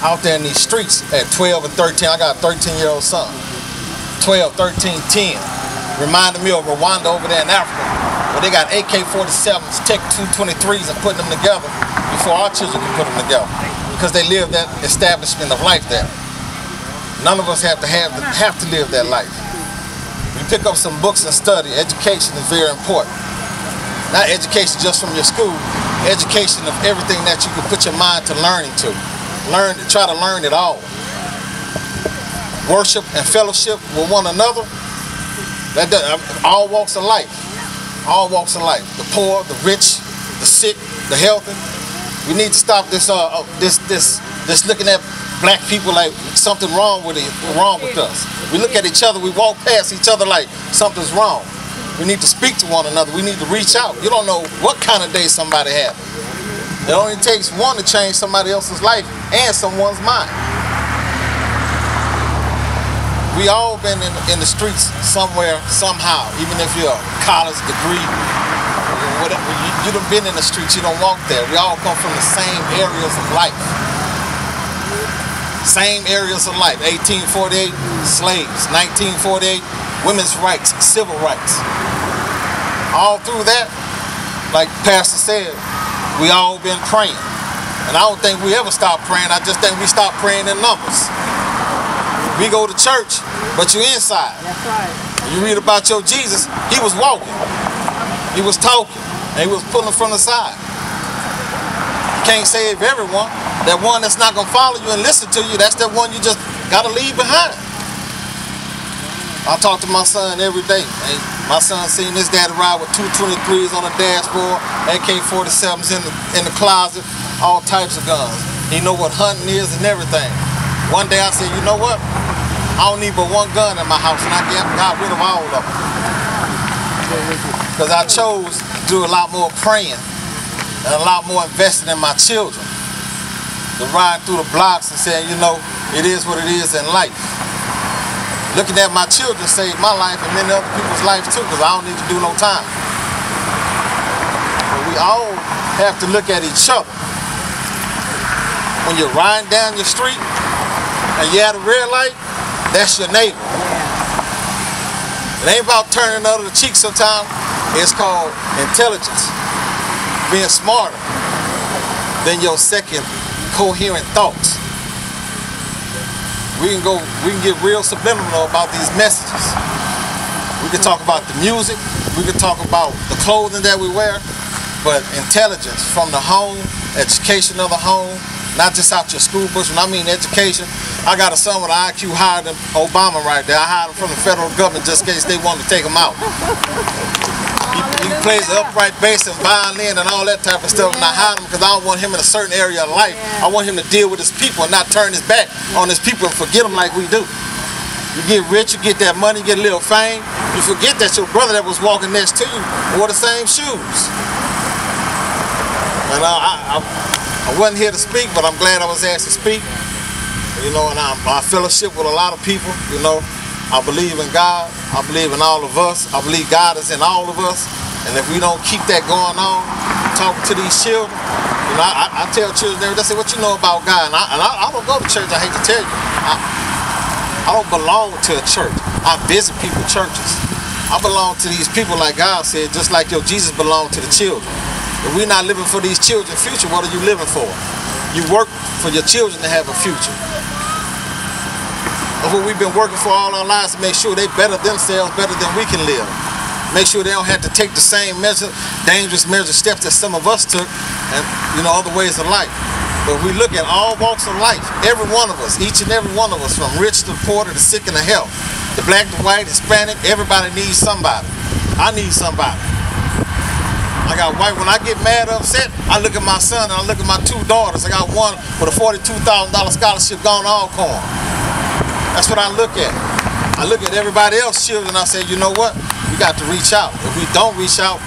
out there in these streets at 12 and 13. I got a 13-year-old son. 12, 13, 10. Reminded me of Rwanda over there in Africa, where they got AK-47s, Tech 223s, and putting them together before our children can put them together, because they live that establishment of life there. None of us have to live that life. You pick up some books and study. Education is very important. Not education just from your school, education of everything that you can put your mind to learning to. Try to learn it all. Worship and fellowship with one another. All walks of life. All walks of life. The poor, the rich, the sick, the healthy. We need to stop this looking at black people like something wrong with us. We look at each other, we walk past each other like something's wrong. We need to speak to one another. We need to reach out. You don't know what kind of day somebody has. It only takes one to change somebody else's life and someone's mind. We all been in the streets somewhere, somehow, even if you're a college degree, whatever, you done been in the streets, you don't walk there. We all come from the same areas of life. Same areas of life. 1848, slaves. 1948, women's rights, civil rights. All through that, like Pastor said, we all been praying. And I don't think we ever stop praying. I just think we stop praying in numbers. We go to church, but you're inside. That's right. You read about your Jesus, he was walking. He was talking. And he was pulling from the side. You can't save everyone. That one that's not going to follow you and listen to you, that's that one you just got to leave behind. I talk to my son every day. My son seen his daddy ride with 223s on the dashboard, AK-47s in the closet, all types of guns. He know what hunting is and everything. One day I said, you know what? I don't need but one gun in my house, and I got rid of all of them. Because I chose to do a lot more praying and a lot more investing in my children. To ride through the blocks and saying, you know, it is what it is in life. Looking at my children saved my life and many other people's lives too, because I don't need to do no time. But we all have to look at each other. When you're riding down your street and you're at a red light, that's your neighbor. It ain't about turning the other cheek sometimes. It's called intelligence. Being smarter than your second coherent thoughts. We can get real subliminal about these messages. We can talk about the music, we can talk about the clothing that we wear, but intelligence from the home, education of the home, not just out your school books. When I mean education, I got a son with an IQ higher than Obama right there. I hired him from the federal government just in case they wanted to take him out. He plays the upright bass and violin and all that type of stuff, and I hired him because I don't want him in a certain area of life. I want him to deal with his people and not turn his back on his people and forget them like we do. You get rich, you get that money, you get a little fame, you forget that your brother that was walking next to you wore the same shoes. And I wasn't here to speak, but I'm glad I was asked to speak. You know, and I fellowship with a lot of people, you know. I believe in God. I believe in all of us. I believe God is in all of us. And if we don't keep that going on, talking to these children, you know, I tell children, they say, what you know about God? And I don't go to church, I hate to tell you. I don't belong to a church. I visit people's churches. I belong to these people like God said, just like your Jesus belonged to the children. If we're not living for these children's future, what are you living for? You work for your children to have a future. That's what we've been working for all our lives, to make sure they better themselves better than we can live. Make sure they don't have to take the same dangerous steps that some of us took, and you know, other ways of life. But we look at all walks of life, every one of us, each and every one of us, from rich to poor to the sick and the health, the black, the white, Hispanic, everybody needs somebody. I need somebody. I got white. When I get mad or upset, I look at my son and I look at my two daughters. I got one with a $42,000 scholarship gone to Alcorn. That's what I look at. I look at everybody else's children and I say, you know what? We got to reach out. If we don't reach out,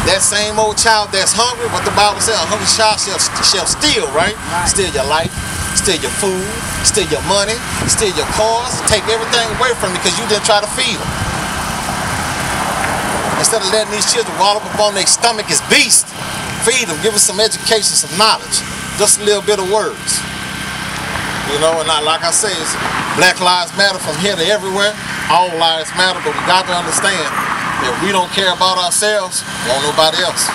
that same old child that's hungry, what the Bible says, a hungry child shall steal, right? Steal your life, steal your food, steal your money, steal your cars, take everything away from you because you didn't try to feed them. Instead of letting these children wall up on their stomach as beasts, feed them, give them some education, some knowledge, just a little bit of words. You know, and like I say, it's Black Lives Matter from here to everywhere. All lives matter, but we got to understand, if we don't care about ourselves, won't nobody else.